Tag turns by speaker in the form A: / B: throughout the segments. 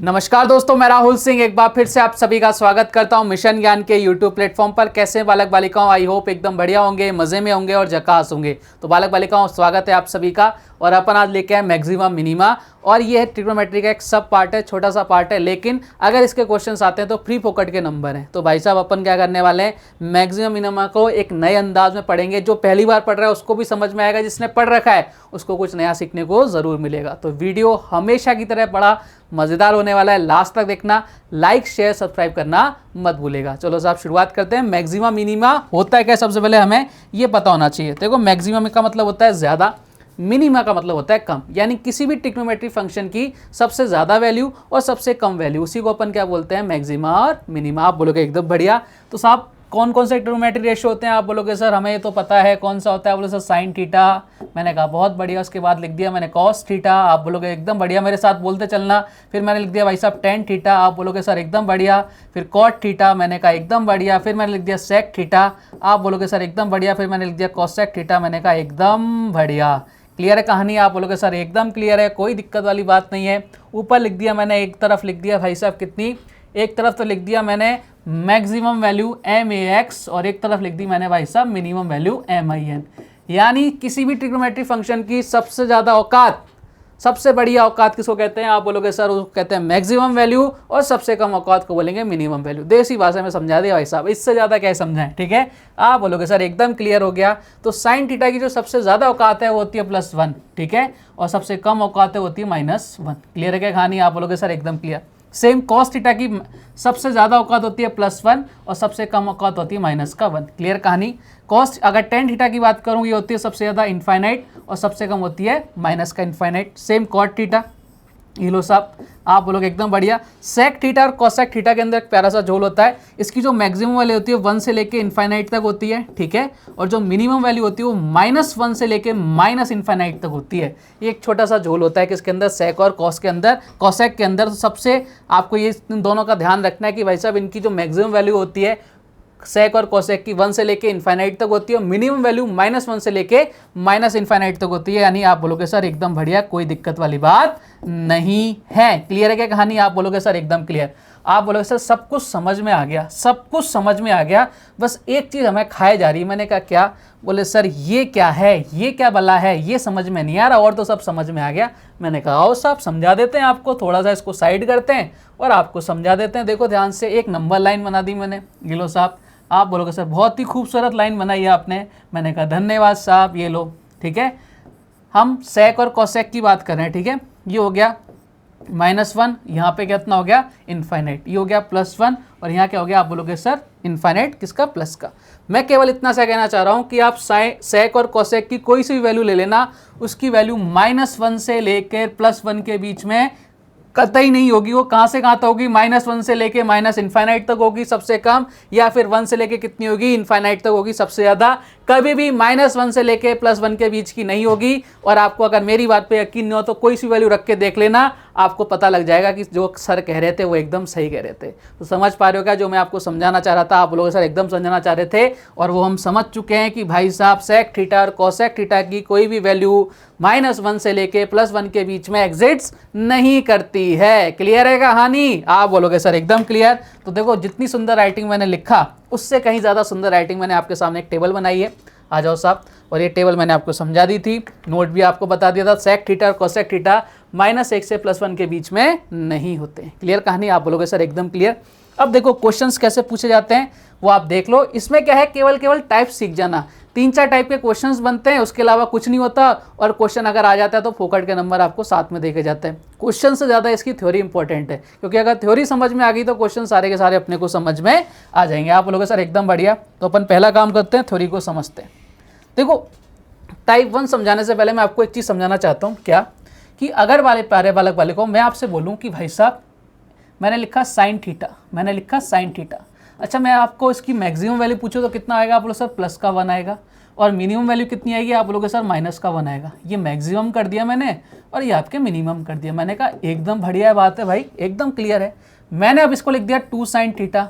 A: नमस्कार दोस्तों, मैं राहुल सिंह एक बार फिर से आप सभी का स्वागत करता हूं मिशन ज्ञान के यूट्यूब प्लेटफॉर्म पर। कैसे बालक बालिकाओं, आई होप एकदम बढ़िया होंगे, मजे में होंगे और झकास होंगे। तो बालक बालिकाओं, स्वागत है आप सभी का। और अपन आज लेके आए मैक्सिमा मिनिमा, और ये है ट्रिग्नोमेट्री का एक सब पार्ट है, छोटा सा पार्ट है, लेकिन अगर इसके क्वेश्चंस आते हैं तो फ्री फोकट के नंबर हैं। तो भाई साहब अपन क्या करने वाले हैं, मैक्सिमा मिनिमा को एक नए अंदाज में पढ़ेंगे। जो पहली बार पढ़ रहा है उसको भी समझ में आएगा, जिसने पढ़ रखा है उसको कुछ नया सीखने को जरूर मिलेगा। तो वीडियो हमेशा की तरह बड़ा मजेदार होने वाला है, लास्ट तक देखना। लाइक शेयर सब्सक्राइब करना मत भूलेगा। चलो साहब शुरुआत करते हैं। मैक्सिमा मिनिमा होता है क्या, सबसे पहले हमें ये पता होना चाहिए। देखो मैक्सिमम का मतलब होता है ज्यादा, मिनिमा का मतलब होता है कम, यानी किसी भी ट्रिग्नोमेट्री फंक्शन की सबसे ज्यादा वैल्यू और सबसे कम वैल्यू, उसी को अपन क्या बोलते हैं, मैक्सिमा और मिनिमा। आप बोलोगे एकदम बढ़िया। तो साहब कौन कौन से ट्रिग्नोमेट्री रेशियो होते हैं, आप बोलोगे सर हमें तो पता है कौन सा होता है। बोलो सर साइन थीटा। मैंने कहा बहुत बढ़िया। उसके बाद लिख दिया मैंने कॉस थीटा। आप बोलोगे एकदम बढ़िया, मेरे साथ बोलते चलना। फिर मैंने लिख दिया भाई साहब टेन थीटा। आप बोलोगे सर एकदम बढ़िया। फिर कॉट थीटा। मैंने कहा एकदम बढ़िया। फिर मैंने लिख दिया सेक थीटा। आप बोलोगे सर एकदम बढ़िया। फिर मैंने लिख दिया कॉसेक थीटा। मैंने कहा एकदम बढ़िया। क्लियर है कहानी? आप बोलोगे सर एकदम क्लियर है, कोई दिक्कत वाली बात नहीं है। ऊपर लिख दिया मैंने, एक तरफ लिख दिया भाई साहब कितनी, एक तरफ तो लिख दिया मैंने मैक्सिमम वैल्यू MAX और एक तरफ लिख दी मैंने भाई साहब मिनिमम वैल्यू MIN। यानी किसी भी ट्रिग्नोमेट्री फंक्शन की सबसे ज़्यादा औकात, सबसे बढ़िया औकात किसको कहते हैं? आप बोलोगे सर उसको कहते हैं मैक्सिमम वैल्यू, और सबसे कम औकात को बोलेंगे मिनिमम वैल्यू। देसी भाषा में समझा दिया भाई साहब, इससे ज़्यादा क्या समझाएं, ठीक है? आप बोलोगे सर एकदम क्लियर हो गया। तो साइन थीटा की जो सबसे ज़्यादा औकात है वो होती है +1, ठीक है, और सबसे कम औकात है होती है -1। क्लियर है क्या कहानी? आप बोलोगे सर एकदम क्लियर। सेम कॉस थीटा की सबसे ज़्यादा औकात होती है +1 और सबसे कम औकात होती है -1। क्लियर कहानी? कॉस अगर टेन थीटा की बात करूँ, ये होती है सबसे ज़्यादा इनफाइनाइट और सबसे कम होती है -इनफाइनाइट। Same cot theta. ये लो साहब, आप बोलोगे एकदम बढ़िया। सेक थीटा और कॉसेक थीटा के अंदर एक प्यारा सा झोल होता है। इसकी जो मैक्सिमम वैल्यू होती है 1 से लेके इनफाइनाइट तक होती है, ठीक है, और जो मिनिमम वैल्यू होती है वो -1 से लेके -इनफाइनाइट तक होती है। ये एक छोटा सा झोल होता है किसके अंदर, सेक और कॉस के अंदर, कॉसेक के अंदर। तो सबसे आपको ये दोनों का ध्यान रखना है कि भाई साहब इनकी जो मैक्सिमम वैल्यू होती है सेक और कोसेक की 1 से लेके इनफाइनाइट तक होती है, और मिनिमम वैल्यू -1 से लेके -इनफाइनाइट तक होती है। यानी आप बोलोगे सर एकदम बढ़िया, कोई दिक्कत वाली बात नहीं है। क्लियर है क्या कहानी? आप बोलोगे सर एकदम क्लियर। आप बोलोगे सर सब कुछ समझ में आ गया, सब कुछ समझ में आ गया, बस एक चीज़ हमें खाए जा रही है। मैंने कहा क्या? बोले सर ये क्या है, ये क्या बला है, ये समझ में नहीं आ रहा, और तो सब समझ में आ गया। मैंने कहा आओ साहब समझा देते हैं आपको, थोड़ा सा इसको साइड करते हैं और आपको समझा देते हैं। देखो ध्यान से, एक नंबर लाइन बना दी मैंने, ये लो साहब। आप बोलोगे सर बहुत ही खूबसूरत लाइन बनाई है आपने। मैंने कहा धन्यवाद साहब, ये लो, ठीक है। हम सेक और कोसेक की बात कर रहे हैं, ठीक है। ये हो गया -1, यहाँ पे कितना हो गया, इनफाइनाइट। ये हो गया +1 और यहाँ क्या हो गया, आप बोलोगे सर इनफाइनाइट, किसका, प्लस का। मैं केवल इतना सा कहना चाह रहा हूँ कि आप सेक और कोसेक की कोई सी भी वैल्यू ले लेना, उसकी वैल्यू -1 से लेकर +1 के बीच में कतई नहीं होगी। वो कहाँ से कहाँ तक होगी, -1 से लेके -इनफाइनाइट तक होगी सबसे कम, या फिर 1 से लेके कितनी होगी, इनफाइनाइट तक होगी सबसे ज़्यादा। कभी भी -1 से लेके +1 के बीच की नहीं होगी। और आपको अगर मेरी बात पे यकीन नहीं हो तो कोई सी वैल्यू रख के देख लेना, आपको पता लग जाएगा कि जो सर कह रहे थे वो एकदम सही कह रहे थे। तो समझ पा रहे हो क्या जो मैं आपको समझाना चाह रहा था? आप लोग सर एकदम समझाना चाह रहे थे, और वो हम समझ चुके हैं कि भाई साहब सेक थीटा और कोसेक थीटा की कोई भी वैल्यू -1 से लेके +1 के बीच में एग्जिट्स नहीं करती है। क्लियर है कहानी? आप बोलोगे सर एकदम क्लियर। तो देखो जितनी सुंदर राइटिंग मैंने लिखा उससे कहीं ज़्यादा सुंदर राइटिंग मैंने आपके सामने एक टेबल बनाई है। आ जाओ साहब। और ये टेबल मैंने आपको समझा दी थी, नोट भी आपको बता दिया था। सेक थीटा और कोसेक थीटा -1 से +1 के बीच में नहीं होते। क्लियर कहानी? आप बोलोगे सर एकदम क्लियर। अब देखो क्वेश्चंस कैसे पूछे जाते हैं वो आप देख लो। इसमें क्या है, केवल टाइप सीख जाना। 3-4 टाइप के क्वेश्चंस बनते हैं, उसके अलावा कुछ नहीं होता। और क्वेश्चन अगर आ जाता है तो फोकट के नंबर आपको साथ में देखे जाते हैं। क्वेश्चन से ज़्यादा इसकी थ्योरी इंपॉर्टेंट है, क्योंकि अगर थ्योरी समझ में आ गई तो क्वेश्चन सारे के सारे अपने को समझ में आ जाएंगे। आप बोलोगे सर एकदम बढ़िया। तो अपन पहला काम करते हैं, थ्योरी को समझते हैं। देखो टाइप 1 समझाने से पहले मैं आपको एक चीज़ समझाना चाहता हूँ, क्या कि अगर वाले प्यारे बालक बालिकाओं मैं आपसे बोलूँ कि भाई साहब मैंने लिखा साइन थीटा, मैंने लिखा साइन थीटा। अच्छा मैं आपको इसकी मैक्सिमम वैल्यू पूछूँ तो कितना आएगा? आप बोलो सर +1 आएगा। और मिनिमम वैल्यू कितनी आएगी? आप बोलोगे सर -1 आएगा। ये मैक्सिमम कर दिया मैंने और ये आपके मिनिमम कर दिया। मैंने कहा एकदम बढ़िया बात है भाई, एकदम क्लियर है। मैंने अब इसको लिख दिया 2 साइन थीटा,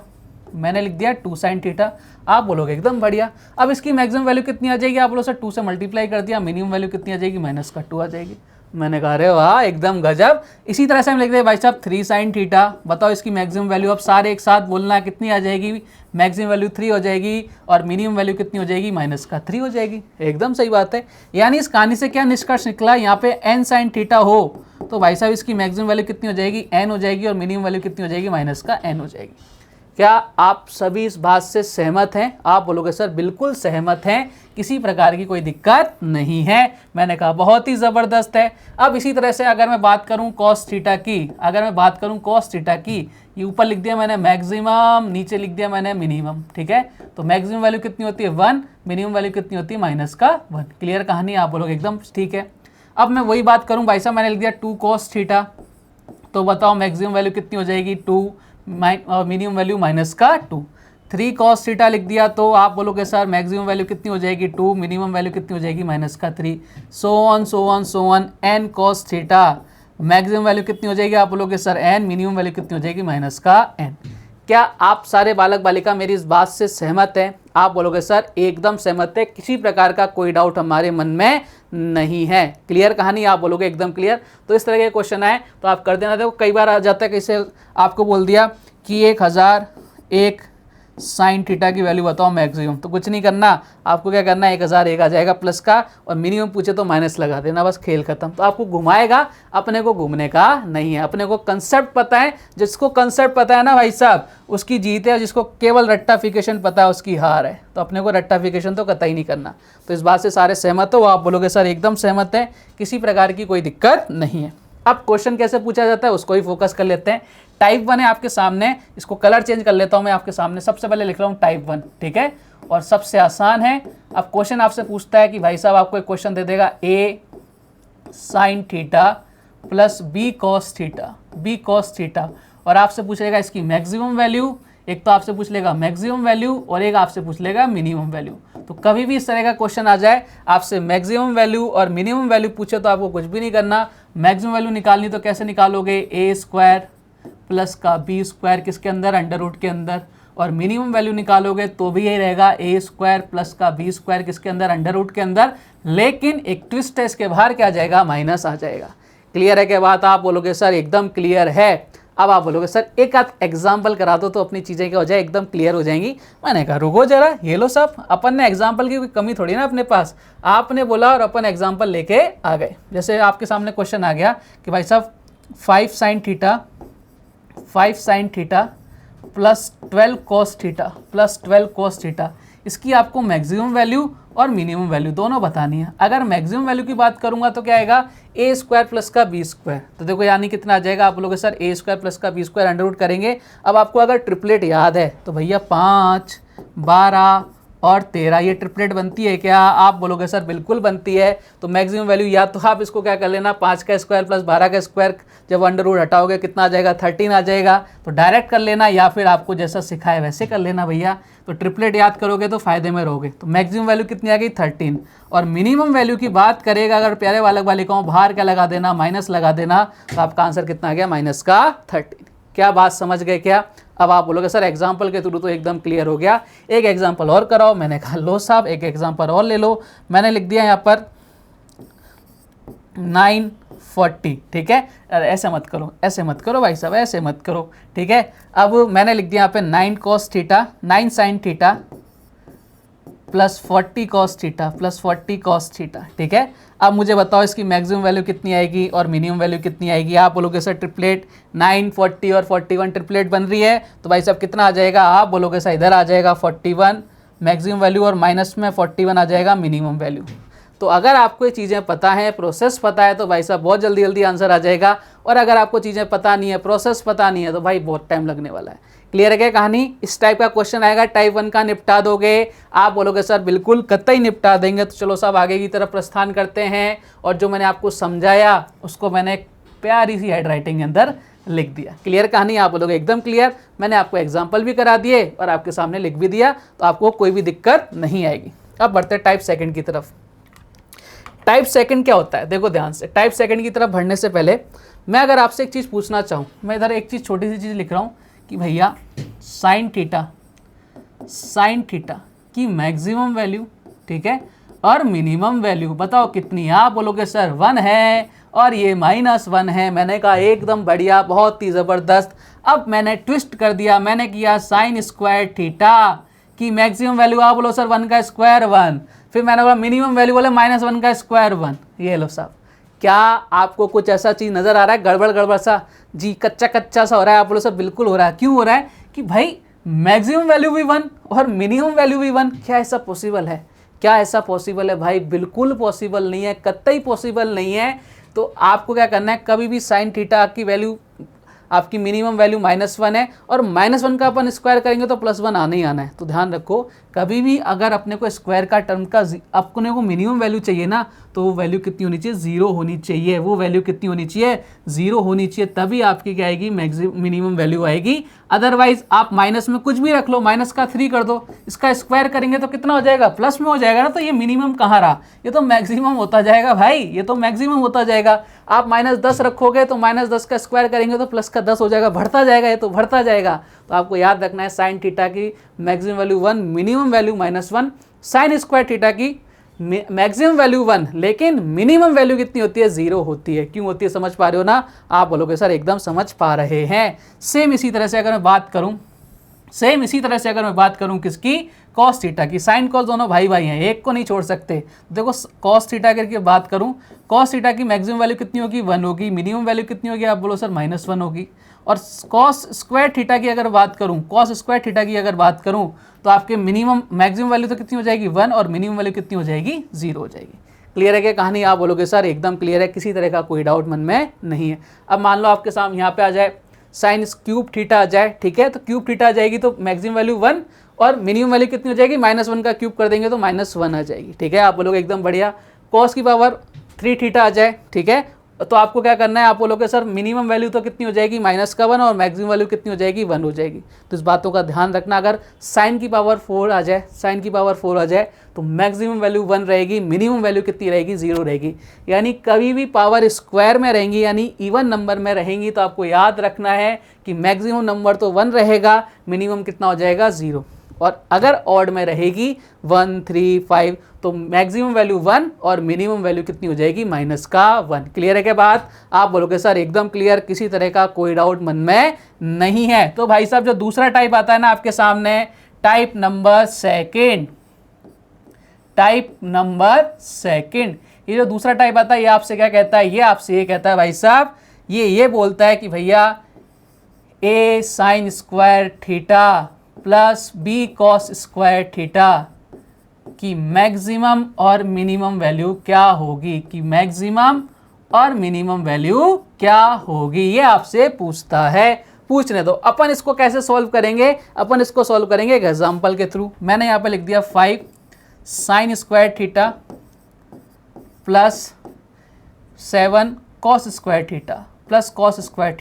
A: मैंने लिख दिया 2 साइन थीटा। आप बोलोगे एकदम बढ़िया। अब इसकी मैक्सिमम वैल्यू कितनी आ जाएगी? आप बोलो सर 2 से मल्टीप्लाई कर दिया, मिनिमम वैल्यू कितनी आ जाएगी? -2 आ जाएगी। मैंने कहा अरे वाह एकदम गजब। इसी तरह से हम लिख दें भाई साहब 3 साइन थीटा, बताओ इसकी मैक्सिमम वैल्यू, अब सारे एक साथ बोलना कितनी आ जाएगी, मैक्सिमम वैल्यू 3 हो जाएगी और मिनिमम वैल्यू कितनी हो जाएगी, -3 हो जाएगी। एकदम सही बात है। यानी इस कहानी से क्या निष्कर्ष निकला, यहाँ पे n साइन थीटा हो तो भाई साहब इसकी मैक्सिमम वैल्यू कितनी हो जाएगी, n हो जाएगी और मिनिमम वैल्यू कितनी हो जाएगी, -n हो जाएगी। क्या आप सभी इस बात से सहमत हैं? आप बोलोगे सर बिल्कुल सहमत हैं, किसी प्रकार की कोई दिक्कत नहीं है। मैंने कहा बहुत ही ज़बरदस्त है। अब इसी तरह से अगर मैं बात करूं कॉस थीटा की, अगर मैं बात करूं कॉस थीटा की, ये ऊपर लिख दिया मैंने मैक्सिमम, नीचे लिख दिया मैंने मिनिमम, ठीक है। तो मैक्सिमम वैल्यू कितनी होती है 1, मिनिमम वैल्यू कितनी होती है -1। क्लियर कहानी? आप बोलोगे एकदम ठीक है। अब मैं वही बात करूँ भाई साहब, मैंने लिख दिया 2 cos थीटा, तो बताओ मैक्सिमम वैल्यू कितनी हो जाएगी 2 और मिनिमम वैल्यू -2। 3 cos थीटा लिख दिया तो आप बोलोगे सर मैक्सिमम वैल्यू कितनी हो जाएगी 2, मिनिमम वैल्यू कितनी हो जाएगी -3। So on n cos theta, maximum value कितनी हो जाएगी, आप बोलोगे सर n, मिनिमम वैल्यू कितनी हो जाएगी -n। क्या आप सारे बालक बालिका मेरी इस बात से सहमत हैं? आप बोलोगे सर एकदम सहमत है, किसी प्रकार का कोई डाउट हमारे मन में नहीं है। क्लियर कहानी? आप बोलोगे एकदम क्लियर। तो इस तरह के क्वेश्चन आए तो आप कर देना। देखो कई बार आ जाता है, कैसे आपको बोल दिया कि 1001 साइन थीटा की वैल्यू बताओ मैक्सिमम, तो कुछ नहीं करना, आपको क्या करना है 1001 आ जाएगा प्लस का, और मिनिमम पूछे तो माइनस लगा देना, बस खेल खत्म। तो आपको घुमाएगा, अपने को घूमने का नहीं है, अपने को कंसेप्ट पता है। जिसको कंसेप्ट पता है ना भाई साहब उसकी जीत है, और जिसको केवल रट्टाफिकेशन पता है उसकी हार है। तो अपने को रट्टाफिकेशन तो कतई नहीं करना। तो इस बात से सारे सहमत हो? आप बोलोगे सर एकदम सहमत है, किसी प्रकार की कोई दिक्कत नहीं है। अब क्वेश्चन कैसे पूछा जाता है उसको ही फोकस कर लेते हैं। टाइप 1 है आपके सामने, इसको कलर चेंज कर लेता हूं मैं आपके सामने। सबसे पहले लिख रहा हूं टाइप 1, ठीक है, और सबसे आसान है। अब क्वेश्चन आपसे पूछता है कि भाई साहब आपको एक क्वेश्चन दे देगा a sign theta plus b cos theta, और आपसे पूछेगा इसकी मैक्सिमम वैल्यू। एक तो आपसे पूछ लेगा मैक्सिमम वैल्यू और एक आपसे पूछ लेगा मिनिमम वैल्यू। तो कभी भी इस तरह का क्वेश्चन आ जाए, आपसे मैक्सिमम वैल्यू और मिनिमम वैल्यू पूछे तो आपको कुछ भी नहीं करना। मैक्सिमम वैल्यू निकालनी तो कैसे निकालोगे, a² प्लस का b² किसके अंदर, अंडर रूट के अंदर, और मिनिमम वैल्यू निकालोगे तो भी यही रहेगा a² प्लस का b² किसके अंदर, अंडर रूट के अंदर। लेकिन एक ट्विस्ट है, इसके बाहर क्या आ जाएगा, माइनस आ जाएगा। क्लियर है क्या बात? आप बोलोगे सर एकदम क्लियर है। अब आप बोलोगे सर एक आध एग्जाम्पल करा दो तो अपनी चीज़ें क्या हो जाए, एकदम क्लियर हो जाएंगी। मैंने कहा रुको जरा, ये लो सब, अपन ने एग्जाम्पल की कोई कमी थोड़ी ना अपने पास, आपने बोला और अपन एग्जाम्पल लेके आ गए। जैसे आपके सामने क्वेश्चन आ गया कि भाई साहब 5 sign theta plus 12 cos theta, इसकी आपको मैक्सिमम वैल्यू और मिनिमम वैल्यू दोनों बतानी है। अगर मैक्सिमम वैल्यू की बात करूंगा तो क्या आएगा, a² प्लस का b²। तो देखो यानी कितना आ जाएगा, आप बोलोगे सर a² प्लस का b² अंडर रूट करेंगे। अब आपको अगर ट्रिपलेट याद है तो भैया 5, 12 और 13 ये ट्रिपलेट बनती है क्या? आप बोलोगे सर बिल्कुल बनती है। तो मैक्सिमम वैल्यू या तो आप इसको क्या कर लेना, 5 का स्क्वायर प्लस 12 का स्क्वायर, जब अंडर रूट हटाओगे कितना आ जाएगा, 13 आ जाएगा। तो डायरेक्ट कर लेना, या फिर आपको जैसा सिखाया वैसे कर लेना भैया। तो ट्रिपलेट याद करोगे तो फायदे में रहोगे। तो मैक्सिमम वैल्यू कितनी आ गई, 13। और मिनिमम वैल्यू की बात करेगा अगर प्यारे बालक बालिकाओं, बाहर क्या लगा देना, माइनस लगा देना। तो आपका आंसर कितना आ गया, -13। क्या बात समझ गए क्या? अब आप बोलोगे सर एग्जाम्पल के थ्रू तो एकदम क्लियर हो गया, एक एग्जाम्पल और कराओ। मैंने कहा लो साहब एक एग्जाम्पल और ले लो। मैंने लिख दिया यहाँ पर 940, ठीक है। अरे ऐसे मत करो, ऐसे मत करो भाई साहब, ऐसे मत करो, ठीक है। अब मैंने लिख दिया यहाँ पे 9 cos theta, 9 sign theta plus 40 cos theta, ठीक है। अब मुझे बताओ इसकी मैक्सिमम वैल्यू कितनी आएगी और मिनिमम वैल्यू कितनी आएगी। आप बोलोगे सर ट्रिपलेट 9, 40 और 41 ट्रिपलेट बन रही है, तो भाई साहब कितना आ जाएगा, आप बोलोगे सर इधर आ जाएगा 41 मैक्सिमम वैल्यू और माइनस में 41 आ जाएगा मिनिमम वैल्यू। तो अगर आपको ये चीज़ें पता है, प्रोसेस पता है, तो भाई साहब बहुत जल्दी जल्दी आंसर आ जाएगा। और अगर आपको चीज़ें पता नहीं है, प्रोसेस पता नहीं है, तो भाई बहुत टाइम लगने वाला है। क्लियर है क्या कहानी? इस टाइप का क्वेश्चन आएगा, टाइप 1 का निपटा दोगे? आप बोलोगे सर बिल्कुल कतई निपटा देंगे। तो चलो साहब आगे की तरफ प्रस्थान करते हैं। और जो मैंने आपको समझाया उसको मैंने एक प्यारी सी हैंड राइटिंग के अंदर लिख दिया। क्लियर कहानी? आप बोलोगे एकदम क्लियर। मैंने आपको एग्जाम्पल भी करा दिए और आपके सामने लिख भी दिया, तो आपको कोई भी दिक्कत नहीं आएगी। अब बढ़ते टाइप सेकंड की तरफ। टाइप सेकंड क्या होता है, देखो ध्यान से। टाइप सेकंड की तरफ बढ़ने से पहले मैं अगर आपसे एक चीज़ पूछना चाहूँ, मैं इधर एक चीज़ छोटी सी चीज़ लिख रहा हूँ कि भैया साइन थीटा की मैक्सिमम वैल्यू, ठीक है, और मिनिमम वैल्यू बताओ कितनी। आप बोलोगे सर 1 है और ये -1 है। मैंने कहा एकदम बढ़िया, बहुत ही ज़बरदस्त। अब मैंने ट्विस्ट कर दिया, मैंने किया साइन स्क्वायर थीटा की मैक्सिमम वैल्यू आप बोलो सर 1 का स्क्वायर 1, फिर मैंने बोला मिनिमम वैल्यू बोले -1 का स्क्वायर 1। ये लो साहब, क्या आपको कुछ ऐसा चीज़ नज़र आ रहा है गड़बड़ गड़बड़ सा जी, कच्चा कच्चा सा हो रहा है? आप बोलो सर बिल्कुल हो रहा है। क्यों हो रहा है कि भाई मैक्सिमम वैल्यू भी 1 और मिनिमम वैल्यू भी 1, क्या ऐसा पॉसिबल है? क्या ऐसा पॉसिबल है भाई? बिल्कुल पॉसिबल नहीं है, कतई पॉसिबल नहीं है। तो आपको क्या करना है, कभी भी साइन थीटा की वैल्यू आपकी मिनिमम वैल्यू -1 है और -1 का अपन स्क्वायर करेंगे तो +1 आना ही आना है। तो ध्यान रखो, कभी भी अगर अपने को स्क्वायर का टर्म का अपने को मिनिमम वैल्यू चाहिए ना, तो वो वैल्यू कितनी होनी चाहिए? 0 होनी चाहिए। वो वैल्यू कितनी होनी चाहिए? 0 होनी चाहिए, तभी आपकी क्या आएगी? मिनिमम वैल्यू आएगी। अदरवाइज आप माइनस में कुछ भी रख लो, -3 कर दो, इसका स्क्वायर करेंगे तो कितना हो जाएगा? प्लस में हो जाएगा ना। तो ये मिनिमम कहाँ रहा? ये तो मैक्सिमम होता जाएगा भाई, ये तो मैक्सिमम होता जाएगा। आप -10 रखोगे तो -10 का स्क्वायर करेंगे तो प्लस का 10 हो जाएगा, बढ़ता जाएगा, ये तो बढ़ता जाएगा। तो आपको याद रखना है साइन थीटा की maximum value 1, minimum value -1, sign square theta की मैक्सिमम वैल्यू 1, लेकिन मिनिमम वैल्यू कितनी होती है? 0 होती है। क्यों होती है समझ पा रहे हो ना? आप बोलोगे सर एकदम समझ पा रहे हैं। सेम इसी तरह से अगर मैं बात करूं किसकी? कॉस थीटा की। साइन कॉस दोनों भाई भाई हैं, एक को नहीं छोड़ सकते। देखो कॉस थीटा करके बात करूं, कॉस थीटा की मैक्सिमम वैल्यू कितनी होगी? 1 होगी। मिनिमम वैल्यू कितनी होगी? आप बोलो सर -1 होगी। और कॉस स्क्वायर थीटा की अगर बात करूं, तो आपके मैक्सिमम वैल्यू तो कितनी हो जाएगी? 1, और मिनिमम वैल्यू कितनी हो जाएगी? 0 हो जाएगी। क्लियर है क्या कहानी? आप बोलोगे सर एकदम क्लियर है, किसी तरह का कोई डाउट मन में नहीं है। अब मान लो आपके सामने यहाँ पे आ जाए साइन क्यूब थीटा आ जाए, ठीक है? तो क्यूब थीटा आ जाएगी तो मैक्सिमम वैल्यू 1 और मिनिमम वैल्यू कितनी हो जाएगी? -1 का क्यूब कर देंगे तो -1 आ जाएगी, ठीक है? आप बोलोगे एकदम बढ़िया। कॉस की पावर 3 थीटा आ जाए, ठीक है? तो आपको क्या करना है? आप बोलोगे सर मिनिमम वैल्यू तो कितनी हो जाएगी? -1 और मैक्सिमम वैल्यू कितनी हो जाएगी? 1 हो जाएगी। तो इस बातों का ध्यान रखना। अगर साइन की पावर 4 आ जाए, तो मैक्सिमम वैल्यू 1 रहेगी, मिनिमम वैल्यू कितनी रहेगी? 0 रहेगी। यानी कभी भी पावर स्क्वायर में रहेंगी, यानी इवन नंबर में रहेंगी, तो आपको याद रखना है कि मैक्सिमम नंबर तो 1 रहेगा, मिनिमम कितना हो जाएगा? 0। और अगर ऑड में रहेगी 1, 3, 5, तो मैक्सिमम वैल्यू 1 और मिनिमम वैल्यू कितनी हो जाएगी? -1। क्लियर है क्या बात? आप बोलोगे सर एकदम क्लियर, किसी तरह का कोई डाउट मन में नहीं है। तो भाई साहब जो दूसरा टाइप आता है ना आपके सामने, टाइप नंबर सेकेंड, ये जो दूसरा टाइप आता है ये आपसे क्या कहता है? ये आपसे ये कहता है भाई साहब, ये बोलता है कि भैया a sign square theta plus b cos square theta की मैक्सिमम और मिनिमम वैल्यू क्या होगी? ये आपसे पूछता है। पूछने दो, अपन इसको कैसे सॉल्व करेंगे? अपन इसको सॉल्व करेंगे एक एग्जांपल के थ्रू। मैंने यहाँ पे लिख दिया 5 sign square theta plus 7 cos square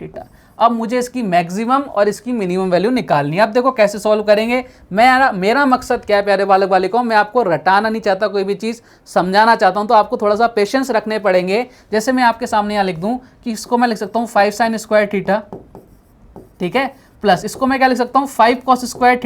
A: theta. अब मुझे इसकी मैक्सिमम और इसकी मिनिमम वैल्यू निकालनी है। अब देखो कैसे सॉल्व करेंगे। मेरा मकसद क्या है प्यारे बालक बालिकाओं, मैं आपको रटाना नहीं चाहता, कोई भी चीज़ समझाना चाहता हूं, तो आपको थोड़ा सा पेशेंस रखने पड़ेंगे। जैसे मैं आपके सामने यहाँ लिख दूं कि इसको मैं लिख सकता हूँ 5 साइन स्क्वायर थीटा, ठीक है, प्लस इसको मैं क्या लिख सकता हूँ 5 कॉस स्क्वायर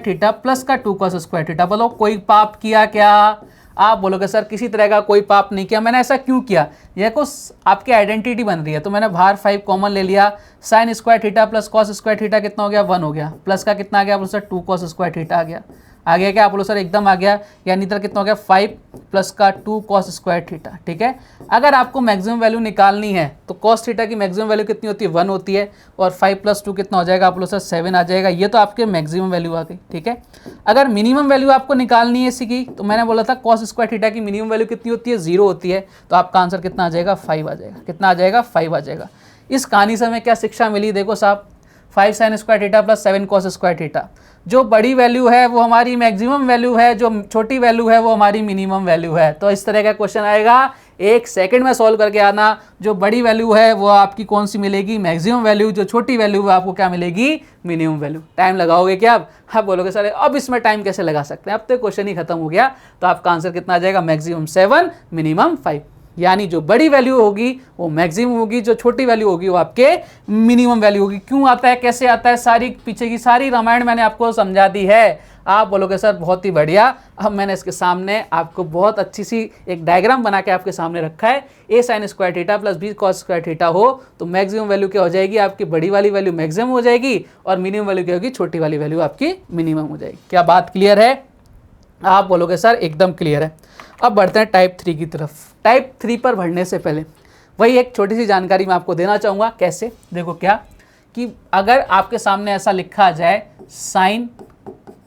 A: थीटा प्लस का 2 कॉस स्क्वायर थीटा। बोलो कोई पाप किया क्या? आप बोलोगे सर किसी तरह का कोई पाप नहीं किया। मैंने ऐसा क्यों किया? यह कुछ आपकी आइडेंटिटी बन रही है, तो मैंने बाहर 5 कॉमन ले लिया। Sign square theta plus cos square theta कितना हो गया? 1 हो गया। प्लस का कितना आ गया? बोलो सर 2 कॉस स्क्वायर थीटा आ गया क्या? आप बोलो सर एकदम आ गया। यानी इधर कितना हो गया? 5 प्लस का 2 कॉस स्क्वायर थीटा, ठीक है? अगर आपको मैक्सिमम वैल्यू निकालनी है तो कॉस थीटा की मैक्सिमम वैल्यू कितनी होती है? 1 होती है। और 5 + 2 कितना हो जाएगा? आप बोलो सर 7 आ जाएगा। ये तो आपके मैक्सिमम वैल्यू आ गई, ठीक है? अगर मिनिमम वैल्यू आपको निकालनी है इसी की, तो मैंने बोला था कॉस स्क्वायर थीटा की मिनिमम वैल्यू कितनी होती है? 0 होती है। तो आपका आंसर कितना आ जाएगा? 5 आ जाएगा। कितना आ जाएगा? 5 आ जाएगा। इस कहानी से हमें क्या शिक्षा मिली? देखो साहब, 5 sign square theta plus 7 cos square theta, जो बड़ी वैल्यू है वो हमारी मैक्सिमम वैल्यू है, जो छोटी वैल्यू है वो हमारी मिनिमम वैल्यू है। तो इस तरह का क्वेश्चन आएगा, 1 सेकंड में सॉल्व करके आना। जो बड़ी वैल्यू है वो आपकी कौन सी मिलेगी? Maximum value. जो छोटी वैल्यू है आपको क्या मिलेगी? Minimum value. टाइम लगाओगे क्या अब? हाँ बोलोगे सर अब इसमें टाइम कैसे लगा सकते हैं? अब तो क्वेश्चन ही खत्म हो गया। तो आपका आंसर कितना आ जाएगा? Maximum 7, minimum 5। यानी जो बड़ी वैल्यू होगी वो मैक्सिमम होगी, जो छोटी वैल्यू होगी वो आपके मिनिमम वैल्यू होगी। क्यों आता है, कैसे आता है, सारी पीछे की सारी रामायण मैंने आपको समझा दी है। आप बोलोगे सर बहुत ही बढ़िया। अब मैंने इसके सामने आपको बहुत अच्छी सी एक डायग्राम बना के आपके सामने रखा है। A sine square theta plus B cos square theta हो तो मैक्सिमम वैल्यू क्या हो जाएगी, आपकी बड़ी वाली वैल्यू मैक्सिमम हो जाएगी और मिनिमम वैल्यू क्या होगी, छोटी वाली वैल्यू आपकी मिनिमम हो जाएगी। क्या बात क्लियर है? आप बोलोगे सर एकदम क्लियर है। अब बढ़ते हैं टाइप 3 की तरफ। टाइप 3 पर बढ़ने से पहले वही एक छोटी सी जानकारी मैं आपको देना चाहूँगा। कैसे? देखो क्या कि अगर आपके सामने ऐसा लिखा जाए sine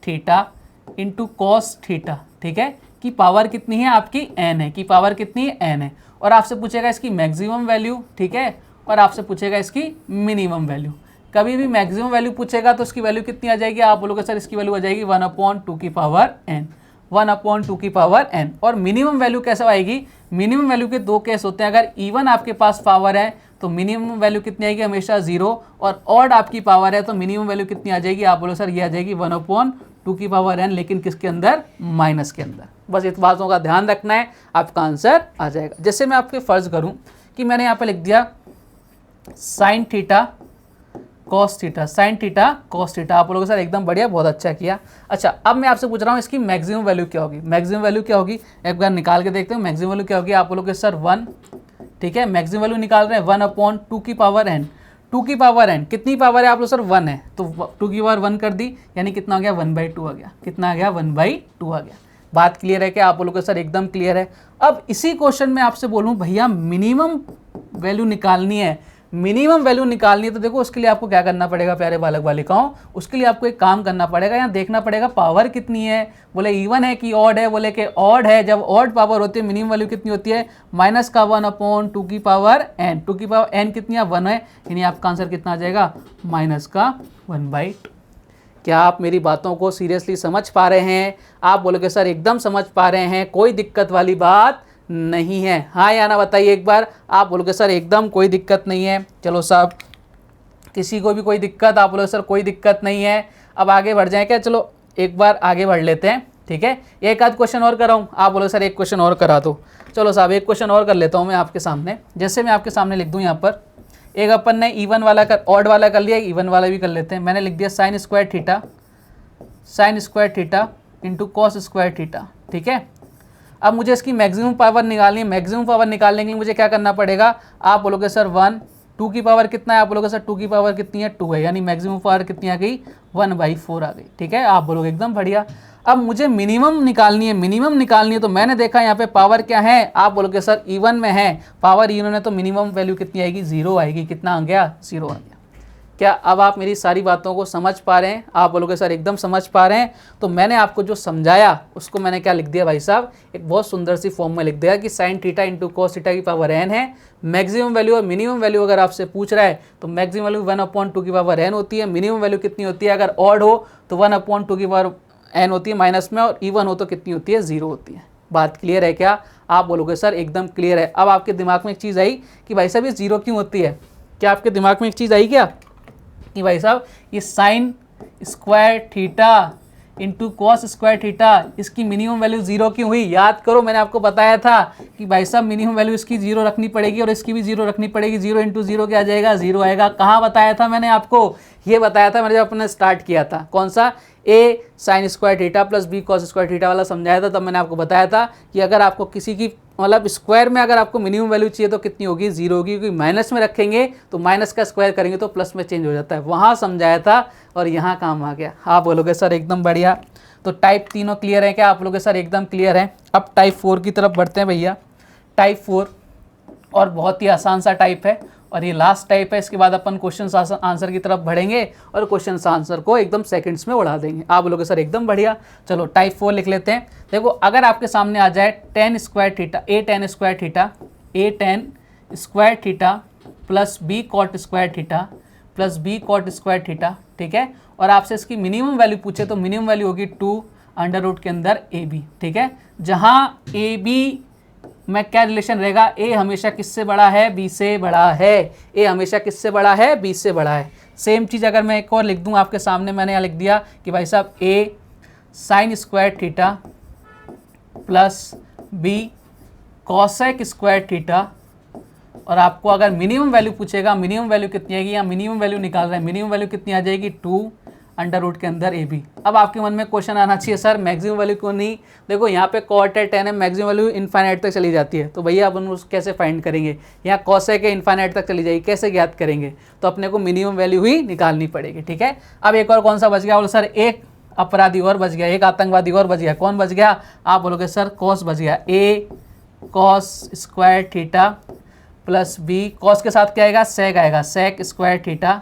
A: theta into cos theta, ठीक है, कि पावर कितनी है आपकी n है, कि पावर कितनी है n है, और आपसे पूछेगा इसकी मैक्सिमम वैल्यू, ठीक है, और आपसे पूछेगा इसकी मिनिमम वैल्यू। कभी भी मैक्सिमम वैल्यू पूछेगा तो उसकी वैल्यू कितनी आ जाएगी, आप बोलोगे सर इसकी वैल्यू आ जाएगी 1/2 की पावर n, 1/2 की पावर n। और मिनिमम वैल्यू कैसे आएगी, मिनिमम वैल्यू के दो केस होते हैं। अगर इवन आपके पास पावर है तो मिनिमम वैल्यू कितनी आएगी, हमेशा 0, और ऑड आपकी पावर है तो मिनिमम वैल्यू कितनी आ जाएगी, आप बोलो सर ये आ जाएगी 1/2 की पावर n, लेकिन किसके अंदर, माइनस के अंदर। बस इन बातों का ध्यान रखना है, आपका आंसर आ जाएगा। जैसे मैं आपके फर्ज करूं कि मैंने यहाँ पर लिख दिया sine theta cos theta, sine theta cos theta, आप लोगों सर एकदम बढ़िया, बहुत अच्छा किया। अच्छा, अब मैं आपसे पूछ रहा हूँ इसकी मैक्सिमम वैल्यू क्या होगी, मैक्सिमम वैल्यू क्या होगी, एक बार निकाल के देखते हैं मैक्सिमम वैल्यू क्या होगी। आप बोलोगे सर 1, ठीक है, मैक्सिमम वैल्यू निकाल रहे हैं 1/2 की पावर n, 2 की पावर n कितनी पावर है, आप लोग सर 1 है तो 2 की पावर 1 कर दी, यानी कितना आ गया 1/2 आ गया, कितना आ गया 1/2 आ गया। बात क्लियर है क्या आप लोगों को सर, एकदम क्लियर है। अब इसी क्वेश्चन में आपसे बोलूँ भैया मिनिमम वैल्यू निकालनी है, मिनिमम वैल्यू निकालनी है तो देखो उसके लिए आपको क्या करना पड़ेगा प्यारे बालक बालिकाओं, उसके लिए आपको एक काम करना पड़ेगा, यहाँ देखना पड़ेगा पावर कितनी है, बोले इवन है कि ऑड है, बोले कि ऑड है। जब ऑड पावर होती है मिनिमम वैल्यू कितनी होती है, माइनस का 1/2 की पावर n, 2 की पावर n कितनी है 1 है, यानी आपका आंसर कितना आ जाएगा माइनस का 1/2। क्या आप मेरी बातों को सीरियसली समझ पा रहे हैं? आप बोलोगे सर एकदम समझ पा रहे हैं, कोई दिक्कत वाली बात नहीं है, हाँ या ना बताइए एक बार। आप बोलोगे सर एकदम कोई दिक्कत नहीं है। चलो साहब, किसी को भी कोई दिक्कत, आप बोलोगे सर कोई दिक्कत नहीं है। अब आगे बढ़ जाए क्या, चलो एक बार आगे बढ़ लेते हैं, ठीक है। एक आध क्वेश्चन और कराऊँ, आप बोलोगे सर एक क्वेश्चन और करा दो। चलो साहब एक क्वेश्चन और कर लेता हूँ मैं आपके सामने। जैसे मैं आपके सामने लिख दूँ यहाँ पर, एक अपन ने इवन वाला कर, ऑड वाला कर लिया, इवन वाला भी कर लेते हैं। मैंने लिख दिया sign square theta into cos square theta, ठीक है। अब मुझे इसकी मैक्सिमम पावर निकालनी है, मैक्सिमम पावर निकालने के लिए मुझे क्या करना पड़ेगा, आप बोलोगे सर 1, 2 की पावर कितना है, आप बोलोगे सर 2 की पावर कितनी है 2 है, यानी मैक्सिमम पावर कितनी आ गई 1/4 आ गई, ठीक है। आप बोलोगे एकदम बढ़िया। अब मुझे मिनिमम निकालनी है, मिनिमम निकालनी है तो मैंने देखा यहाँ पे पावर क्या है, आप बोलोगे सर इवन में है, पावर इवन है तो मिनिमम वैल्यू कितनी आएगी 0 आएगी, कितना आ गया 0 आ गया। क्या अब आप मेरी सारी बातों को समझ पा रहे हैं? आप बोलोगे सर एकदम समझ पा रहे हैं। तो मैंने आपको जो समझाया उसको मैंने क्या लिख दिया भाई साहब, एक बहुत सुंदर सी फॉर्म में लिख दिया कि sine theta into cos theta की पावर n है। मैक्सिमम वैल्यू और मिनिमम वैल्यू अगर आपसे पूछ रहा है तो मैक्सिमम वैल्यू 1/2 की पावर n होती है, मिनिमम वैल्यू कितनी होती है, अगर ऑड हो तो 1/2 की पावर n होती है माइनस में, और इवन हो तो कितनी होती है 0 होती है। बात क्लियर है क्या? आप बोलोगे सर एकदम क्लियर है। अब आपके दिमाग में एक चीज़ आई कि भाई साहब ये 0 क्यों होती है? क्या आपके दिमाग में एक चीज़ आई क्या कि भाई साहब ये sign square theta into cos square theta, इसकी मिनिमम वैल्यू 0 क्यों हुई? याद करो मैंने आपको बताया था कि भाई साहब मिनिमम वैल्यू इसकी 0 रखनी पड़ेगी और इसकी भी 0 रखनी पड़ेगी। 0 इंटू 0 क्या आ जाएगा 0 आएगा। कहाँ बताया था मैंने आपको? ये बताया था मैंने जब अपने स्टार्ट किया था। कौन सा? A sine square theta plus B cos square theta वाला समझाया था। तब मैंने आपको बताया था कि अगर आपको किसी की मतलब स्क्वायर में अगर आपको मिनिमम वैल्यू चाहिए तो कितनी होगी 0 होगी, क्योंकि माइनस में रखेंगे तो माइनस का स्क्वायर करेंगे तो प्लस में चेंज हो जाता है। वहाँ समझाया था और यहाँ काम आ गया। आप बोलोगे सर एकदम बढ़िया। तो टाइप तीनों क्लियर है क्या? आप बोलोगे सर एकदम क्लियर है। अब टाइप 4 की तरफ बढ़ते हैं भैया। टाइप 4 और बहुत ही आसान सा टाइप है और ये लास्ट टाइप है। इसके बाद अपन क्वेश्चन आंसर की तरफ बढ़ेंगे और क्वेश्चन आंसर को एकदम सेकंड्स में उड़ा देंगे। आप बोलोगे सर एकदम बढ़िया। चलो टाइप 4 लिख लेते हैं। देखो अगर आपके सामने आ जाए tan square theta, a tan square theta plus b cot square theta plus b cot square theta, ठीक है, और आपसे इसकी मिनिमम वैल्यू पूछे तो मिनिमम वैल्यू होगी 2 अंडर रूट के अंदर ab, ठीक है, जहाँ ab में क्या रिलेशन रहेगा? a हमेशा किससे बड़ा है? b से बड़ा है। a हमेशा किससे बड़ा है? b से बड़ा है। सेम चीज़ अगर मैं एक और लिख दूं आपके सामने, मैंने यहाँ लिख दिया कि भाई साहब a sign square theta plus b cosec square theta, और आपको अगर मिनिमम वैल्यू पूछेगा मिनिमम वैल्यू कितनी आएगी, या मिनिमम वैल्यू निकाल रहे हैं, मिनिमम वैल्यू कितनी आ जाएगी 2 अंडर रूट के अंदर ए बी। अब आपके मन में क्वेश्चन आना चाहिए सर मैक्सिमम वैल्यू क्यों नहीं, देखो यहाँ पे कॉट है 10 है, मैक्सिमम वैल्यू इनफाइनाइट तक चली जाती है, तो भैया अपन उसको कैसे फाइंड करेंगे, यहाँ कॉसेक है इनफाइनाइट तक चली जाएगी, कैसे ज्ञात करेंगे, तो अपने को मिनिमम वैल्यू ही निकालनी पड़ेगी। ठीक है, अब एक और कौन सा बच गया, बोलो सर एक अपराधी और बच गया, एक आतंकवादी और बच गया, कौन बच गया, आप बोलोगे सर कॉस बच गया, A cos square theta plus B, cos के साथ क्या आएगा सेक आएगा, सेक स्क्वायर थीटा,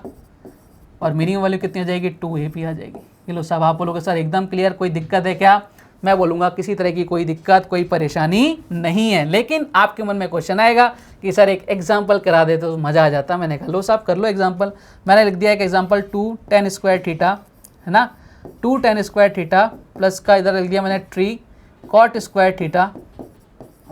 A: और मिनिमम वैल्यू कितनी आ जाएगी 2ab आ जाएगी। ये लो साहब, आप बोलोगे सर एकदम क्लियर, कोई दिक्कत है क्या, मैं बोलूँगा किसी तरह की कोई दिक्कत कोई परेशानी नहीं है, लेकिन आपके मन में क्वेश्चन आएगा कि सर एक एग्जाम्पल करा देते तो मज़ा आ जाता। मैंने कहा लो साहब कर लो एग्जाम्पल, मैंने लिख दिया एक एग्जाम्पल 2 tan स्क्वायर थीटा है ना, 2 tan स्क्वायर थीटा प्लस का इधर लिख दिया मैंने 3 cot स्क्वायर थीटा,